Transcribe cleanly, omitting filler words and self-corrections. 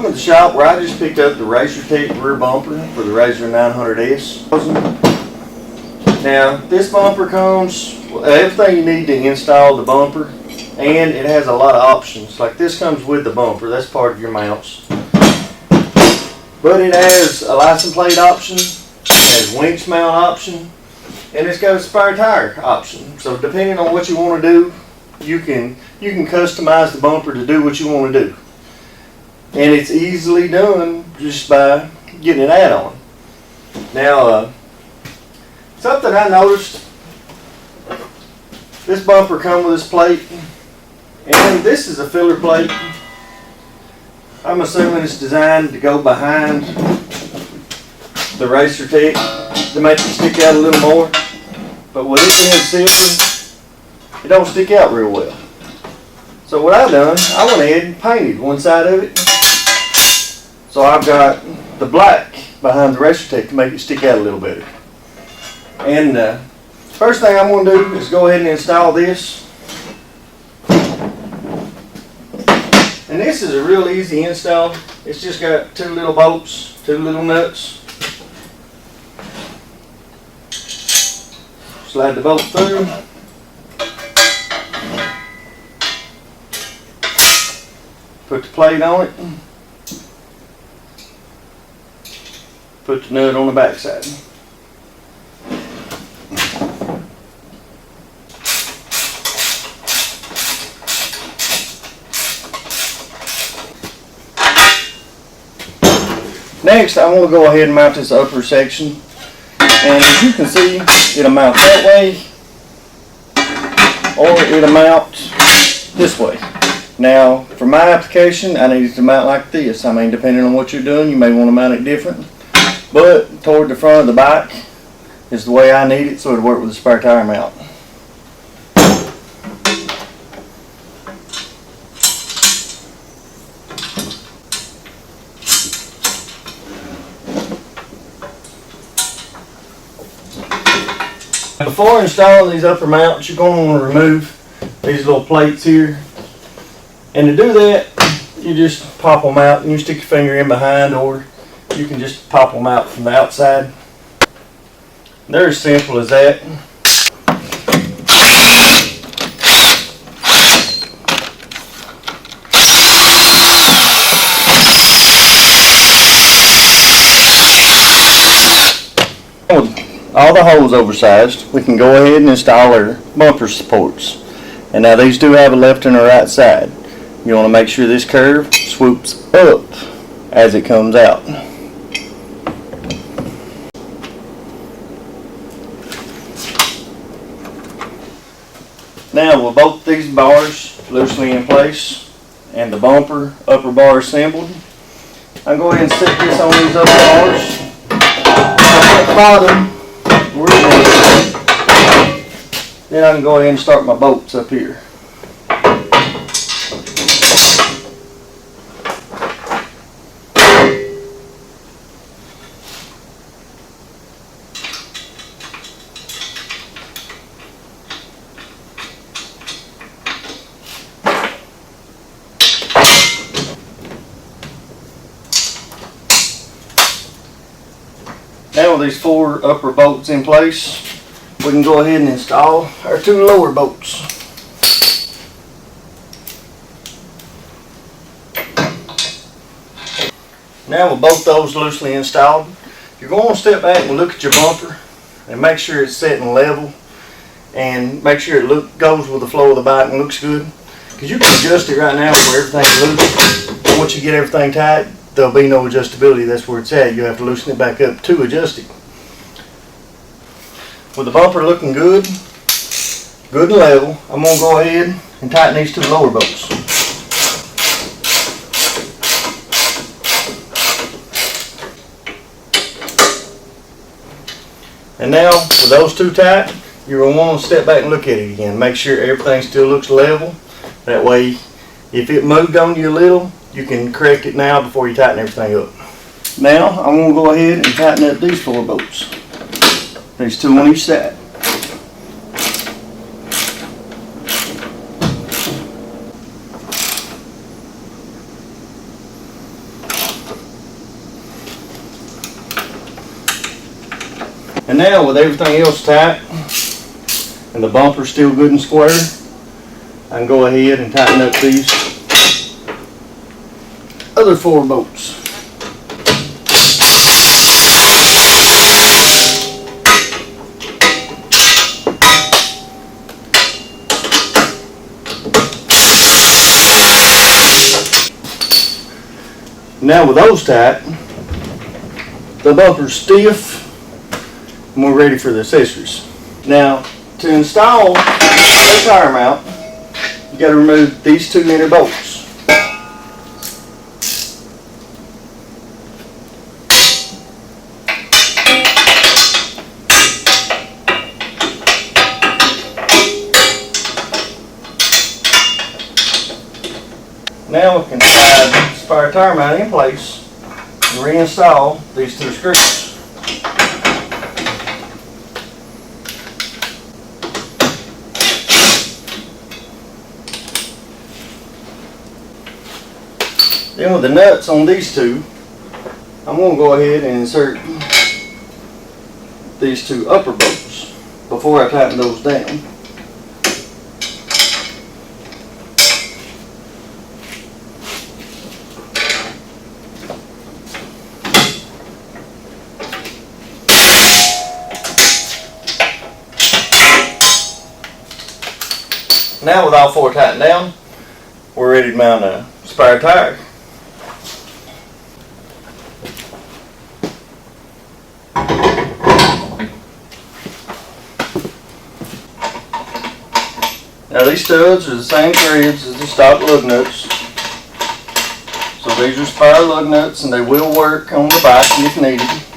I'm at the shop where I just picked up the RacerTech rear bumper for the Razor 900S. Now this bumper comes with everything you need to install the bumper, and it has a lot of options. Like this comes with the bumper, that's part of your mounts. But it has a license plate option, it has winch mount option, and it's got a spare tire option. So depending on what you want to do, you can customize the bumper to do what you want to do. And it's easily done just by getting an add-on. Now, something I noticed, this bumper comes with this plate, and this is a filler plate. I'm assuming it's designed to go behind the RacerTech to make it stick out a little more. But with it being silver, it don't stick out real well. So what I've done, I went ahead and painted one side of it. So I've got the black behind the RacerTech to make it stick out a little better. And first thing I'm going to do is go ahead and install this. And this is a real easy install. It's just got two little bolts, two little nuts. Slide the bolt through. Put the plate on it. Put the nut on the back side. Next, I'm going to go ahead and mount this upper section, and as you can see, it'll mount that way or it'll mount this way. Now, for my application, I need it to mount like this. I mean, depending on what you're doing, you may want to mount it different, but toward the front of the bike is the way I need it, so it'll work with the spare tire mount. Before installing these upper mounts, you're going to want to remove these little plates here. And to do that, you just pop them out and you stick your finger in behind, or you can just pop them out from the outside. They're as simple as that. All the holes oversized, we can go ahead and install our bumper supports. And now these do have a left and a right side. You want to make sure this curve swoops up as it comes out. Now with both these bars loosely in place and the bumper upper bar assembled, I'm going to go ahead and set this on these upper bars. At the bottom, then I can go ahead and start my bolts up here. Now with these four upper bolts in place, we can go ahead and install our two lower bolts. Now with both those loosely installed, you're going to step back and look at your bumper and make sure it's setting level, and make sure it goes with the flow of the bike and looks good. Because you can adjust it right now where everything's loose. Once you get everything tight, there'll be no adjustability. That's where it's at. You have to loosen it back up to adjust it. With the bumper looking good and level, I'm going to go ahead and tighten these two lower bolts. And now with those two tight, you're going to want to step back and look at it again. Make sure everything still looks level. That way, if it moved on you a little, you can correct it now before you tighten everything up. Now I'm going to go ahead and tighten up these four bolts. There's two on each side. And now with everything else tight and the bumper still good and square, I can go ahead and tighten up these other 4 bolts. Now with those tight, the bumper's stiff and we're ready for the accessories. Now to install the tire mount, you got to remove these 2 inner bolts. Now we can slide the spare tire mount in place and reinstall these 2 screws. Then with the nuts on these 2, I'm going to go ahead and insert these 2 upper bolts before I tighten those down. Now with all 4 tightened down, we're ready to mount a spare tire. Now these studs are the same threads as the stock lug nuts. So these are spare lug nuts and they will work on the bike if needed.